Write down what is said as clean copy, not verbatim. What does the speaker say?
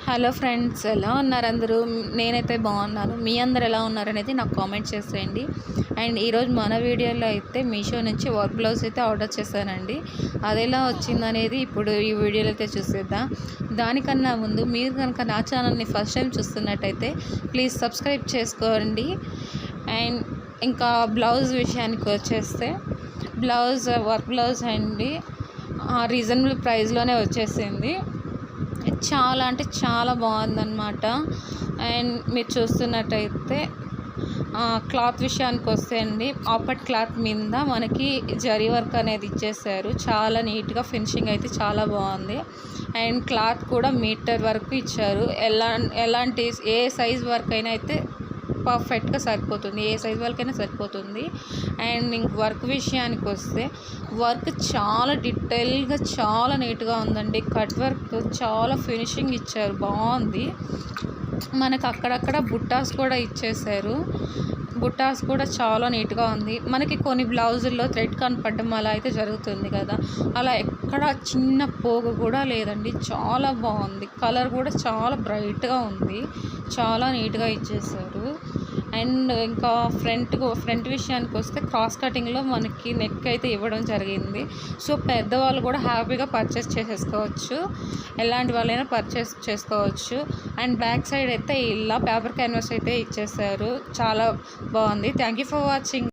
Hello friends, ఎలా ఉన్నారు అందరూ? నేనైతే బాగున్నాను. మీ అందరు ఎలా ఉన్నారనేది నాకు కామెంట్ చేసేయండి. అండ్ ఈరోజు మన వీడియోలో అయితే మీషో నుంచి వర్క్ బ్లౌజ్ అయితే ఆర్డర్ చేశానండి. అది ఎలా వచ్చిందనేది ఇప్పుడు ఈ వీడియోలో అయితే చూసేద్దాం. దానికన్నా ముందు మీరు కనుక నా ఛానల్ని ఫస్ట్ టైం చూస్తున్నట్టయితే ప్లీజ్ సబ్స్క్రైబ్ చేసుకోండి. అండ్ ఇంకా బ్లౌజ్ విషయానికి వచ్చేస్తే వర్క్ బ్లౌజ్ అండి రీజనబుల్ ప్రైస్లోనే వచ్చేసింది. చాలా అంటే చాలా బాగుందన్నమాట. అండ్ మీరు చూస్తున్నట్టయితే క్లాత్ విషయానికి వస్తే అండి, ఆపట్ క్లాత్ మీద మనకి జరీ వర్క్ అనేది ఇచ్చేసారు. చాలా నీట్గా ఫినిషింగ్ అయితే చాలా బాగుంది. అండ్ క్లాత్ కూడా మీటర్ వరకు ఇచ్చారు. ఎలాంటి ఏ సైజ్ వర్క్ అయినా అయితే పర్ఫెక్ట్గా సరిపోతుంది, ఏ సైజ్ వాళ్ళకైనా సరిపోతుంది. అండ్ ఇంక వర్క్ విషయానికి వస్తే వర్క్ చాలా డీటెయిల్గా చాలా నీట్గా ఉందండి. కట్ వర్క్ చాలా ఫినిషింగ్ ఇచ్చారు, బాగుంది. మనకు అక్కడక్కడ బుట్టాస్ కూడా ఇచ్చేసారు. బుట్టాస్ కూడా చాలా నీట్గా ఉంది. మనకి కొన్ని బ్లౌజుల్లో థ్రెడ్ కనపడడం అలా అయితే జరుగుతుంది కదా, అలా ఎక్కడ చిన్న పోగు కూడా లేదండి. చాలా బాగుంది. కలర్ కూడా చాలా బ్రైట్గా ఉంది. చాలా నీట్గా ఇచ్చేసారు. అండ్ ఇంకా ఫ్రంట్ విషయానికి వస్తే క్రాస్ కటింగ్లో మనకి నెక్ అయితే ఇవ్వడం జరిగింది. సో పెద్దవాళ్ళు కూడా హ్యాపీగా పర్చేస్ చేసేసుకోవచ్చు, ఎలాంటి వాళ్ళైనా పర్చేస్ చేసుకోవచ్చు. అండ్ బ్యాక్ సైడ్ అయితే ఇలా పేపర్ క్యాన్వాస్ అయితే ఇచ్చేసారు. చాలా బాగుంది. Thank you for watching.